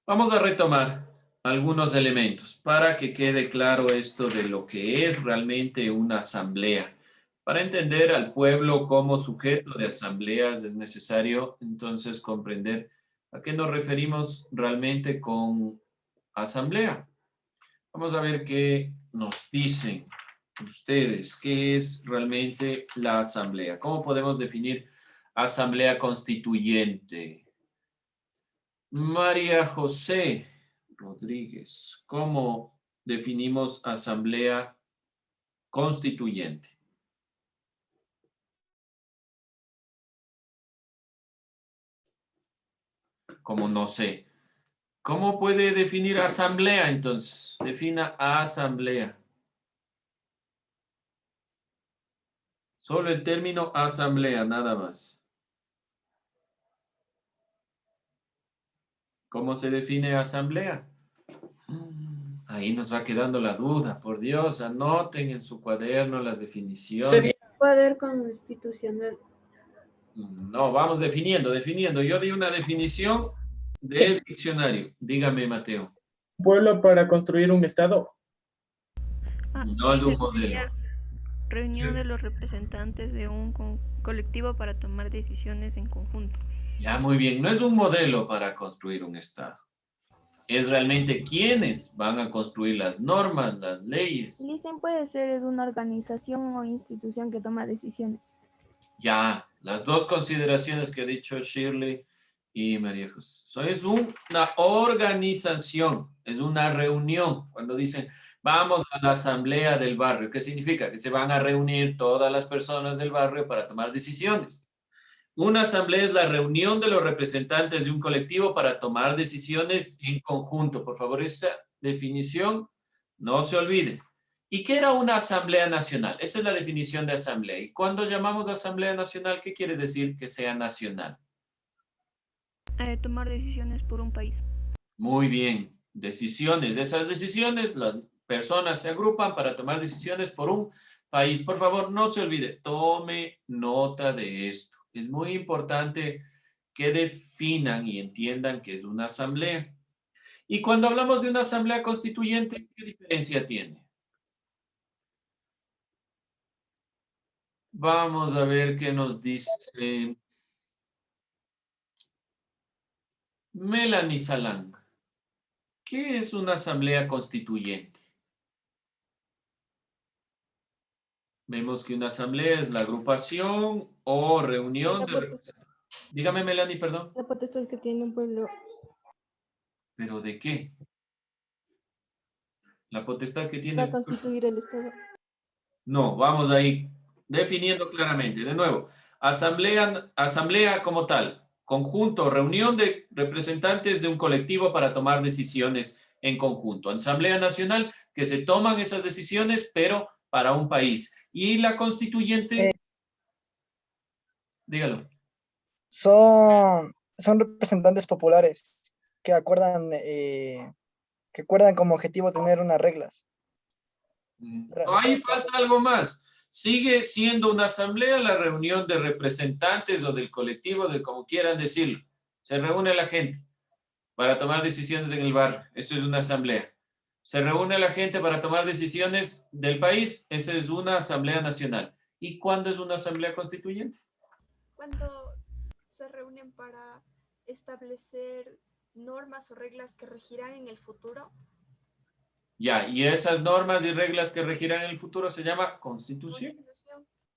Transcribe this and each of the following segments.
Vamos a retomar algunos elementos para que quede claro esto de lo que es realmente una asamblea. Para entender al pueblo como sujeto de asambleas es necesario entonces comprender a qué nos referimos realmente con asamblea. Vamos a ver qué nos dicen ustedes, qué es realmente la asamblea. ¿Cómo podemos definir asamblea constituyente? María José Rodríguez, ¿cómo definimos asamblea constituyente? Como no sé. ¿Cómo puede definir asamblea entonces? Defina asamblea. Solo el término asamblea, nada más. ¿Cómo se define asamblea? Ahí nos va quedando la duda. Por Dios, anoten en su cuaderno las definiciones. Poder constitucional. No, vamos definiendo. Yo di una definición del diccionario. Dígame, Mateo. Pueblo para construir un estado. No es un modelo. Sería reunión de los representantes de un colectivo para tomar decisiones en conjunto. Ya, muy bien. No es un modelo para construir un Estado. Es realmente quienes van a construir las normas, las leyes. Dicen puede ser es una organización o institución que toma decisiones. Ya, las dos consideraciones que ha dicho Shirley y María José. Es una organización, es una reunión. Cuando dicen, vamos a la asamblea del barrio, ¿qué significa? Que se van a reunir todas las personas del barrio para tomar decisiones. Una asamblea es la reunión de los representantes de un colectivo para tomar decisiones en conjunto. Por favor, esa definición no se olvide. ¿Y qué era una asamblea nacional? Esa es la definición de asamblea. Y cuando llamamos asamblea nacional, ¿qué quiere decir que sea nacional? Tomar decisiones por un país. Muy bien. Decisiones. Esas decisiones, las personas se agrupan para tomar decisiones por un país. Por favor, no se olvide. Tome nota de esto. Es muy importante que definan y entiendan que es una asamblea. Y cuando hablamos de una asamblea constituyente, ¿qué diferencia tiene? Vamos a ver qué nos dice Melanie Salán. ¿Qué es una asamblea constituyente? Vemos que una asamblea es la agrupación o reunión de... Dígame, Melanie, perdón. La potestad que tiene un pueblo. ¿Pero de qué? La potestad que tiene... Para constituir el Estado. No, vamos ahí definiendo claramente. De nuevo, asamblea como tal, conjunto, reunión de representantes de un colectivo para tomar decisiones en conjunto. Asamblea Nacional, que se toman esas decisiones, pero para un país. Y la constituyente, dígalo. Son representantes populares que acuerdan como objetivo tener unas reglas. No, ahí falta algo más. Sigue siendo una asamblea la reunión de representantes o del colectivo, de como quieran decirlo. Se reúne la gente para tomar decisiones en el barrio. Eso es una asamblea. Se reúne la gente para tomar decisiones del país. Esa es una asamblea nacional. ¿Y cuándo es una asamblea constituyente? Cuando se reúnen para establecer normas o reglas que regirán en el futuro. Ya, y esas normas y reglas que regirán en el futuro se llama constitución.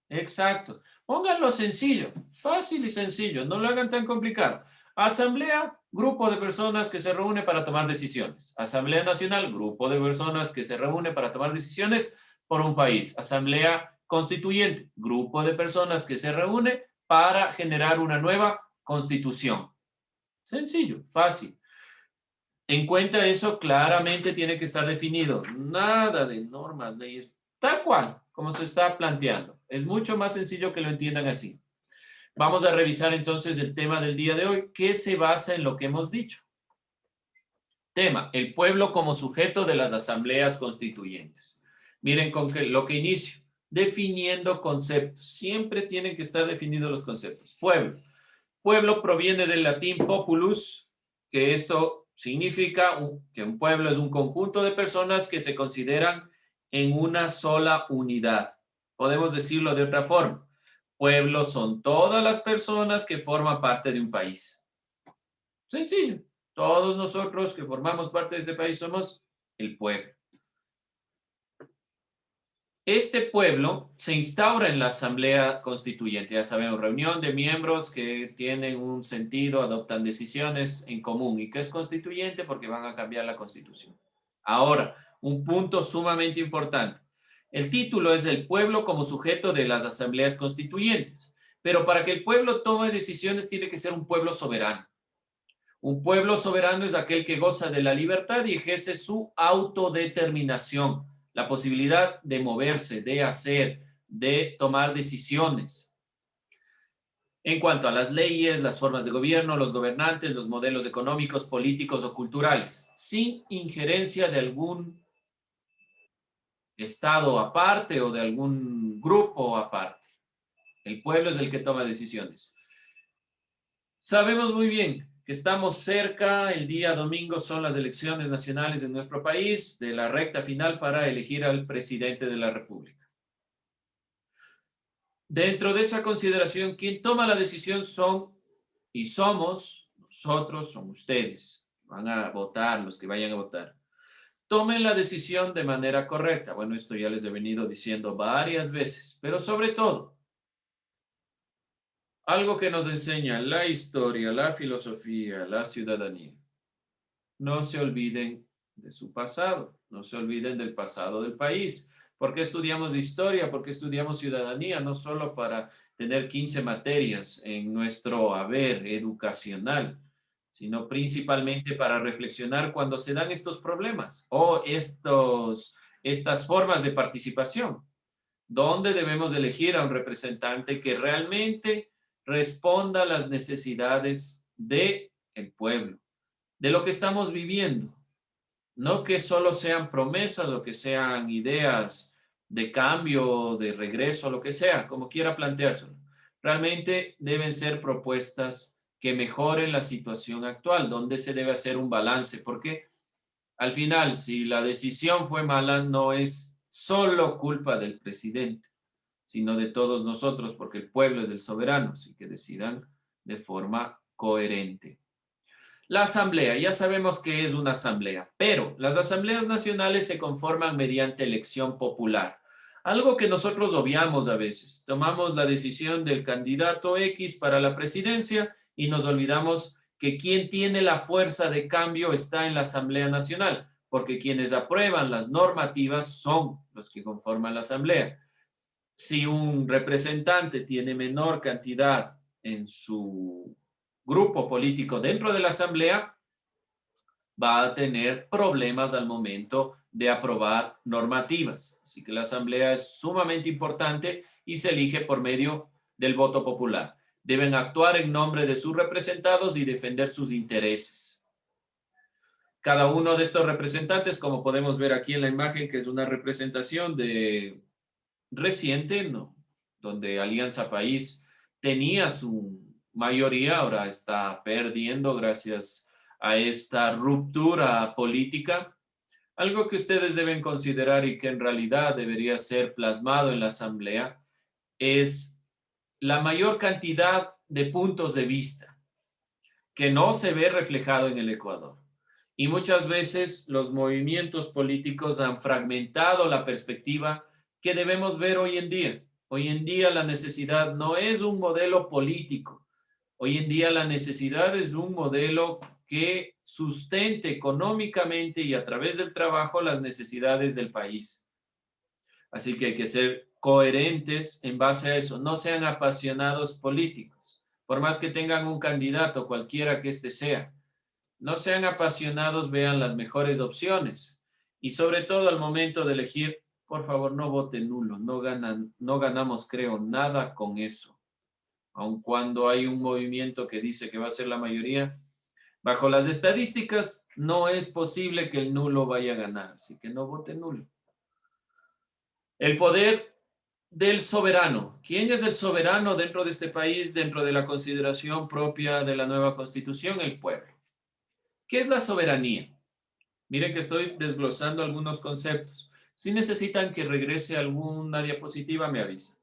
Exacto. Pónganlo sencillo, fácil y sencillo, no lo hagan tan complicado. Asamblea, grupo de personas que se reúne para tomar decisiones. Asamblea Nacional, grupo de personas que se reúne para tomar decisiones por un país. Asamblea Constituyente, grupo de personas que se reúne para generar una nueva constitución. Sencillo, fácil. En cuenta eso, claramente tiene que estar definido. Nada de normas, leyes, tal cual, como se está planteando. Es mucho más sencillo que lo entiendan así. Vamos a revisar entonces el tema del día de hoy, que se basa en lo que hemos dicho. Tema, el pueblo como sujeto de las asambleas constituyentes. Miren con lo que inicio, definiendo conceptos. Siempre tienen que estar definidos los conceptos. Pueblo. Pueblo proviene del latín populus, que esto significa que un pueblo es un conjunto de personas que se consideran en una sola unidad. Podemos decirlo de otra forma. Pueblos son todas las personas que forman parte de un país. Sencillo. Todos nosotros que formamos parte de este país somos el pueblo. Este pueblo se instaura en la Asamblea Constituyente. Ya sabemos, reunión de miembros que tienen un sentido, adoptan decisiones en común. ¿Y qué es constituyente? Porque van a cambiar la Constitución. Ahora, un punto sumamente importante. El título es el pueblo como sujeto de las asambleas constituyentes. Pero para que el pueblo tome decisiones tiene que ser un pueblo soberano. Un pueblo soberano es aquel que goza de la libertad y ejerce su autodeterminación, la posibilidad de moverse, de hacer, de tomar decisiones. En cuanto a las leyes, las formas de gobierno, los gobernantes, los modelos económicos, políticos o culturales, sin injerencia de algún Estado aparte o de algún grupo aparte. El pueblo es el que toma decisiones. Sabemos muy bien que estamos cerca, el día domingo son las elecciones nacionales de nuestro país, de la recta final para elegir al presidente de la República. Dentro de esa consideración, quien toma la decisión son y somos nosotros, son ustedes. Van a votar, los que vayan a votar. Tomen la decisión de manera correcta. Bueno, esto ya les he venido diciendo varias veces, pero sobre todo, algo que nos enseña la historia, la filosofía, la ciudadanía. No se olviden de su pasado, no se olviden del pasado del país. ¿Por qué estudiamos historia? ¿Por qué estudiamos ciudadanía? No solo para tener 15 materias en nuestro haber educacional, sino principalmente para reflexionar cuando se dan estos problemas o estas formas de participación, donde debemos elegir a un representante que realmente responda a las necesidades del pueblo, de lo que estamos viviendo. No que solo sean promesas o que sean ideas de cambio, de regreso, lo que sea, como quiera planteárselo. Realmente deben ser propuestas que mejoren la situación actual, donde se debe hacer un balance, porque al final, si la decisión fue mala, no es solo culpa del presidente, sino de todos nosotros, porque el pueblo es el soberano, así que decidan de forma coherente. La asamblea, ya sabemos que es una asamblea, pero las asambleas nacionales se conforman mediante elección popular. Algo que nosotros obviamos a veces. Tomamos la decisión del candidato X para la presidencia y nos olvidamos que quien tiene la fuerza de cambio está en la Asamblea Nacional, porque quienes aprueban las normativas son los que conforman la asamblea. Si un representante tiene menor cantidad en su grupo político dentro de la asamblea, va a tener problemas al momento de aprobar normativas. Así que la asamblea es sumamente importante y se elige por medio del voto popular. Deben actuar en nombre de sus representados y defender sus intereses. Cada uno de estos representantes, como podemos ver aquí en la imagen, que es una representación de reciente, ¿no?, donde Alianza País tenía su mayoría, ahora está perdiendo gracias a esta ruptura política. Algo que ustedes deben considerar y que en realidad debería ser plasmado en la asamblea es la mayor cantidad de puntos de vista que no se ve reflejado en el Ecuador. Y muchas veces los movimientos políticos han fragmentado la perspectiva que debemos ver hoy en día. Hoy en día la necesidad no es un modelo político. Hoy en día la necesidad es un modelo que sustente económicamente y a través del trabajo las necesidades del país. Así que hay que ser coherentes en base a eso. No sean apasionados políticos. Por más que tengan un candidato, cualquiera que éste sea, no sean apasionados, vean las mejores opciones. Y sobre todo al momento de elegir, por favor, no voten nulo. No ganamos, creo, nada con eso. Aun cuando hay un movimiento que dice que va a ser la mayoría, bajo las estadísticas, no es posible que el nulo vaya a ganar. Así que no voten nulo. El poder del soberano. ¿Quién es el soberano dentro de este país, dentro de la consideración propia de la nueva Constitución? El pueblo. ¿Qué es la soberanía? Miren que estoy desglosando algunos conceptos. Si necesitan que regrese alguna diapositiva, me avisan.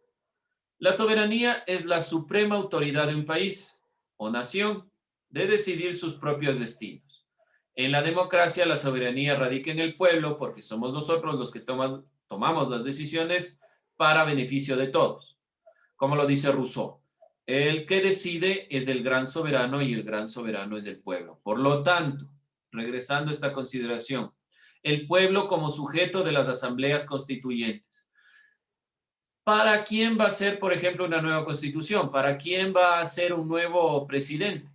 La soberanía es la suprema autoridad de un país o nación de decidir sus propios destinos. En la democracia, la soberanía radica en el pueblo porque somos nosotros los que tomamos las decisiones para beneficio de todos. Como lo dice Rousseau, el que decide es el gran soberano y el gran soberano es el pueblo. Por lo tanto, regresando a esta consideración, el pueblo como sujeto de las asambleas constituyentes. ¿Para quién va a ser, por ejemplo, una nueva constitución? ¿Para quién va a ser un nuevo presidente?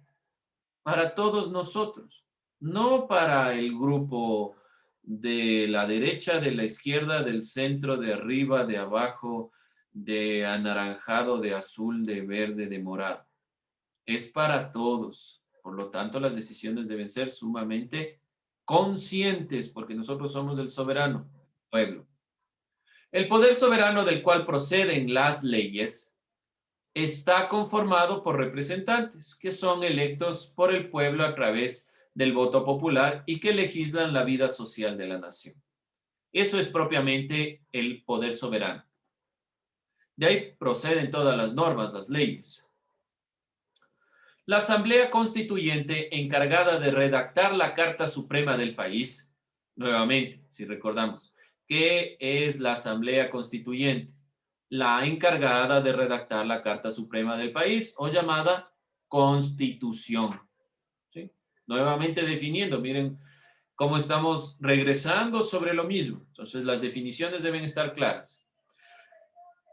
Para todos nosotros, no para el grupo de la derecha, de la izquierda, del centro, de arriba, de abajo, de anaranjado, de azul, de verde, de morado. Es para todos. Por lo tanto, las decisiones deben ser sumamente conscientes, porque nosotros somos el soberano, pueblo. El poder soberano del cual proceden las leyes está conformado por representantes que son electos por el pueblo a través del voto popular y que legislan la vida social de la nación. Eso es propiamente el poder soberano. De ahí proceden todas las normas, las leyes. La Asamblea Constituyente, encargada de redactar la Carta Suprema del país, nuevamente, si recordamos, ¿qué es la Asamblea Constituyente? La encargada de redactar la Carta Suprema del país o llamada Constitución. ¿Sí? Nuevamente definiendo, miren cómo estamos regresando sobre lo mismo. Entonces las definiciones deben estar claras.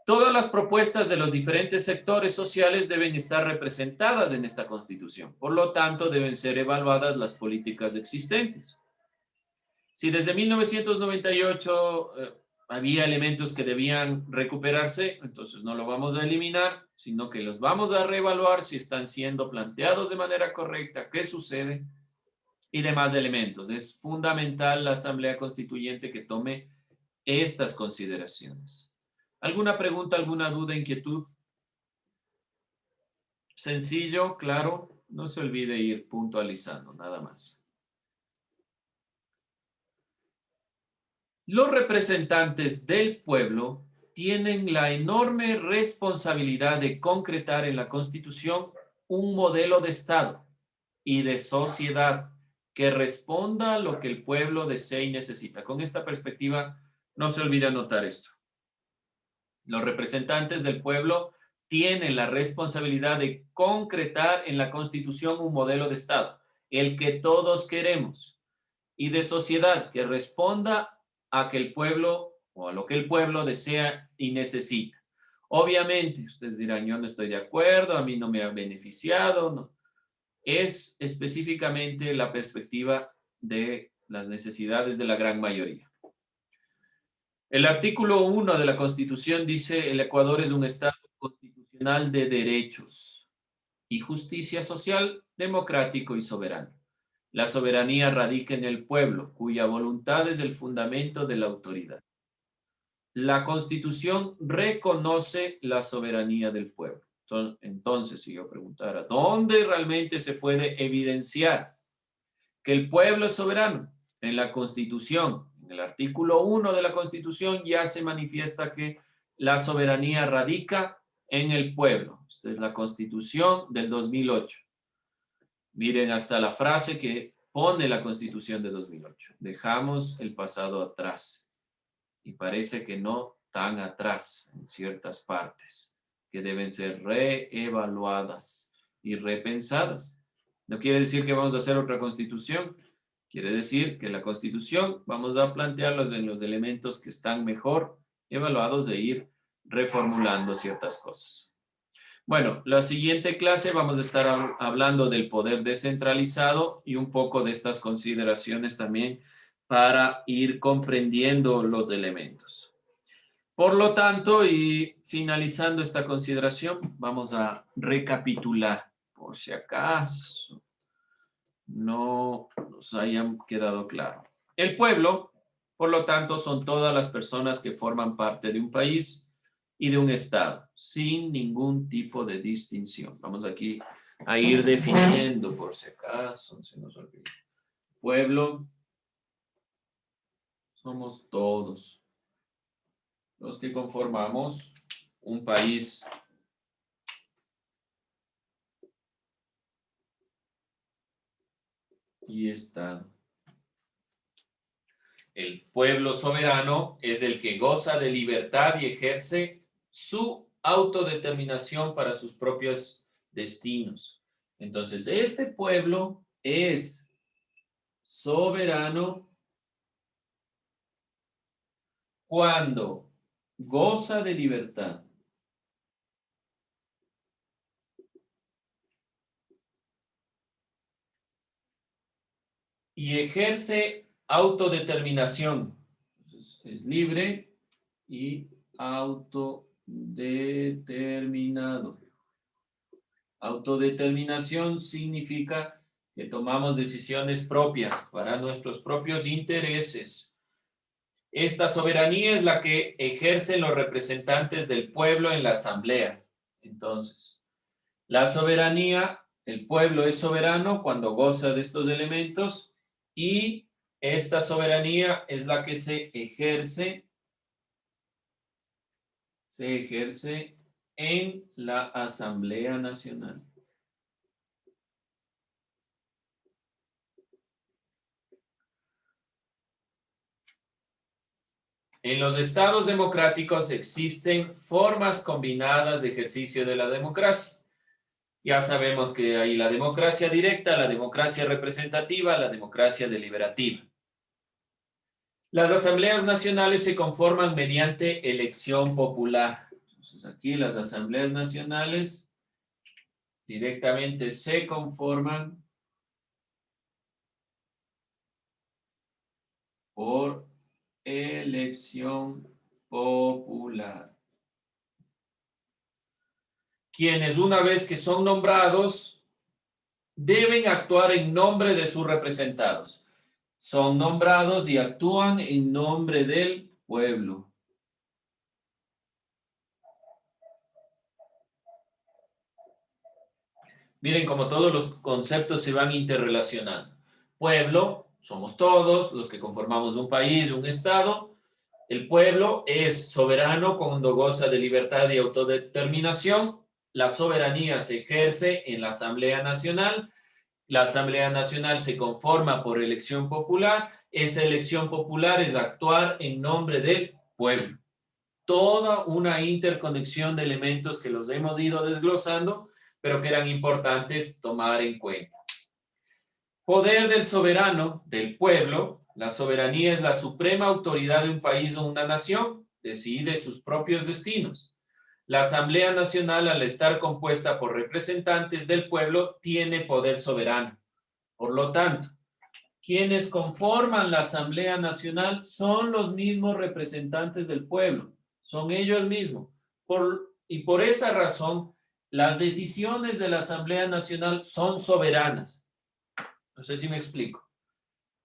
Todas las propuestas de los diferentes sectores sociales deben estar representadas en esta Constitución. Por lo tanto, deben ser evaluadas las políticas existentes. Si desde 1998 había elementos que debían recuperarse, entonces no lo vamos a eliminar, sino que los vamos a reevaluar si están siendo planteados de manera correcta, qué sucede y demás elementos. Es fundamental la Asamblea Constituyente que tome estas consideraciones. ¿Alguna pregunta, alguna duda, inquietud? Sencillo, claro. No se olvide ir puntualizando, nada más. Los representantes del pueblo tienen la enorme responsabilidad de concretar en la Constitución un modelo de Estado y de sociedad que responda a lo que el pueblo desea y necesita. Con esta perspectiva, no se olvide anotar esto. Los representantes del pueblo tienen la responsabilidad de concretar en la Constitución un modelo de Estado, el que todos queremos, y de sociedad que responda a que el pueblo o a lo que el pueblo desea y necesita. Obviamente, ustedes dirán, yo no estoy de acuerdo, a mí no me ha beneficiado, no. Es específicamente la perspectiva de las necesidades de la gran mayoría. El artículo 1 de la Constitución dice: el Ecuador es un Estado constitucional de derechos y justicia social, democrático y soberano. La soberanía radica en el pueblo, cuya voluntad es el fundamento de la autoridad. La Constitución reconoce la soberanía del pueblo. Entonces, si yo preguntara, ¿dónde realmente se puede evidenciar que el pueblo es soberano? En la Constitución. En el artículo 1 de la Constitución ya se manifiesta que la soberanía radica en el pueblo. Esta es la Constitución del 2008. Miren hasta la frase que pone la Constitución de 2008. Dejamos el pasado atrás. Y parece que no tan atrás en ciertas partes, que deben ser reevaluadas y repensadas. No quiere decir que vamos a hacer otra Constitución. Quiere decir que la Constitución vamos a plantearlos en los elementos que están mejor evaluados e ir reformulando ciertas cosas. Bueno, la siguiente clase vamos a estar hablando del poder descentralizado y un poco de estas consideraciones también para ir comprendiendo los elementos. Por lo tanto, y finalizando esta consideración, vamos a recapitular, por si acaso no nos hayan quedado claro. El pueblo, por lo tanto, son todas las personas que forman parte de un país y de un estado, sin ningún tipo de distinción. Vamos aquí a ir definiendo, por si acaso se nos olvida. pueblo somos todos los que conformamos un país. Y Estado. El pueblo soberano es el que goza de libertad y ejerce su autodeterminación para sus propios destinos. Entonces, este pueblo es soberano cuando goza de libertad y ejerce autodeterminación. Entonces, es libre y autodeterminado. Autodeterminación significa que tomamos decisiones propias para nuestros propios intereses. Esta soberanía es la que ejercen los representantes del pueblo en la asamblea. Entonces, la soberanía, el pueblo es soberano cuando goza de estos elementos y esta soberanía es la que se ejerce en la Asamblea Nacional. En los estados democráticos existen formas combinadas de ejercicio de la democracia. Ya sabemos que hay la democracia directa, la democracia representativa, la democracia deliberativa. Las asambleas nacionales se conforman mediante elección popular. Entonces aquí las asambleas nacionales directamente se conforman por elección popular. Quienes una vez que son nombrados deben actuar en nombre de sus representados. Son nombrados y actúan en nombre del pueblo. Miren cómo todos los conceptos se van interrelacionando. Pueblo, somos todos los que conformamos un país, un estado. El pueblo es soberano cuando goza de libertad y autodeterminación. La soberanía se ejerce en la Asamblea Nacional. La Asamblea Nacional se conforma por elección popular. Esa elección popular es actuar en nombre del pueblo. Toda una interconexión de elementos que los hemos ido desglosando, pero que eran importantes tomar en cuenta. Poder del soberano, del pueblo. La soberanía es la suprema autoridad de un país o una nación. Decide sus propios destinos. La Asamblea Nacional, al estar compuesta por representantes del pueblo, tiene poder soberano. Por lo tanto, quienes conforman la Asamblea Nacional son los mismos representantes del pueblo. Son ellos mismos. Y por esa razón, las decisiones de la Asamblea Nacional son soberanas. No sé si me explico.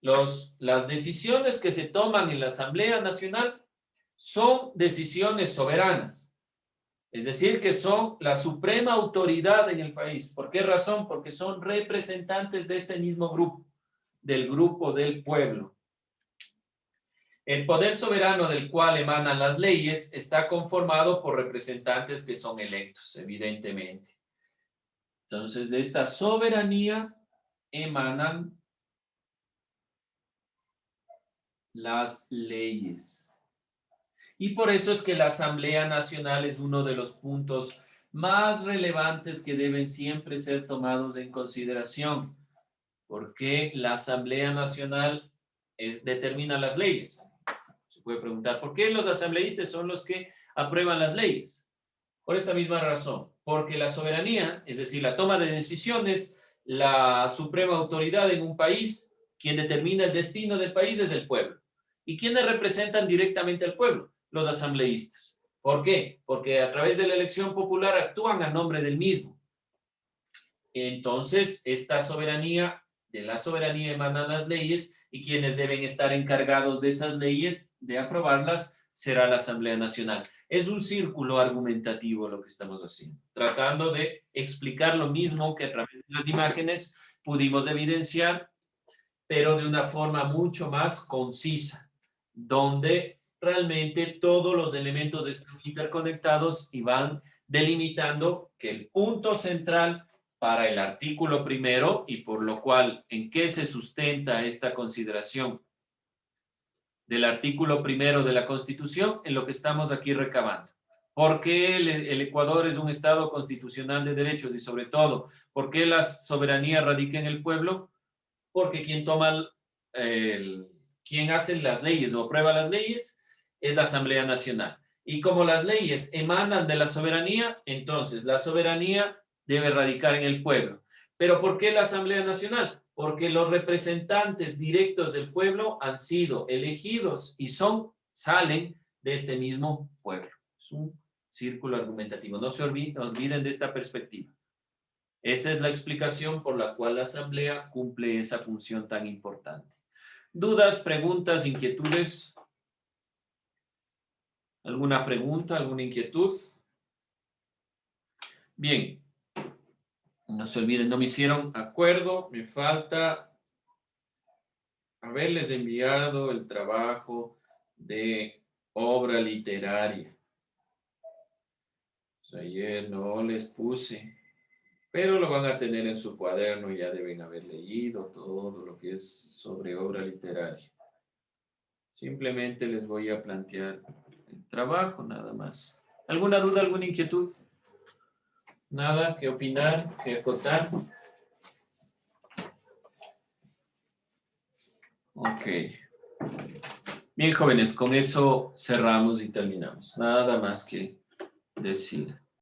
Las decisiones que se toman en la Asamblea Nacional son decisiones soberanas. Es decir, que son la suprema autoridad en el país. ¿Por qué razón? Porque son representantes de este mismo grupo, del grupo del pueblo. El poder soberano del cual emanan las leyes está conformado por representantes que son electos, evidentemente. Entonces, de esta soberanía emanan las leyes. Y por eso es que la Asamblea Nacional es uno de los puntos más relevantes que deben siempre ser tomados en consideración, porque la Asamblea Nacional determina las leyes. Se puede preguntar, ¿por qué los asambleístas son los que aprueban las leyes? Por esta misma razón, porque la soberanía, es decir, la toma de decisiones, la suprema autoridad en un país, quien determina el destino del país es el pueblo. ¿Y quiénes representan directamente al pueblo? Los asambleístas. ¿Por qué? Porque a través de la elección popular actúan a nombre del mismo. Entonces, esta soberanía, de la soberanía emanan las leyes y quienes deben estar encargados de esas leyes, de aprobarlas, será la Asamblea Nacional. Es un círculo argumentativo lo que estamos haciendo, tratando de explicar lo mismo que a través de las imágenes pudimos evidenciar pero de una forma mucho más concisa, donde realmente todos los elementos están interconectados y van delimitando que el punto central para el artículo primero, y por lo cual, ¿en qué se sustenta esta consideración del artículo primero de la Constitución? En lo que estamos aquí recabando. ¿Por qué el Ecuador es un Estado constitucional de derechos? Y sobre todo, ¿por qué la soberanía radica en el pueblo? Porque quien toma, quien hace las leyes o aprueba las leyes es la Asamblea Nacional. Y como las leyes emanan de la soberanía, entonces la soberanía debe radicar en el pueblo. ¿Pero por qué la Asamblea Nacional? Porque los representantes directos del pueblo han sido elegidos y salen de este mismo pueblo. Es un círculo argumentativo. No se olviden de esta perspectiva. Esa es la explicación por la cual la Asamblea cumple esa función tan importante. ¿Dudas, preguntas, inquietudes? ¿Alguna pregunta, alguna inquietud? Bien. No se olviden, no me hicieron acuerdo, me falta haberles enviado el trabajo de obra literaria. Ayer no les puse, pero lo van a tener en su cuaderno, ya deben haber leído todo lo que es sobre obra literaria. Simplemente les voy a plantear el trabajo, nada más. ¿Alguna duda, alguna inquietud? Nada que opinar, que acotar. Ok. Bien, jóvenes, con eso cerramos y terminamos. Nada más que decir.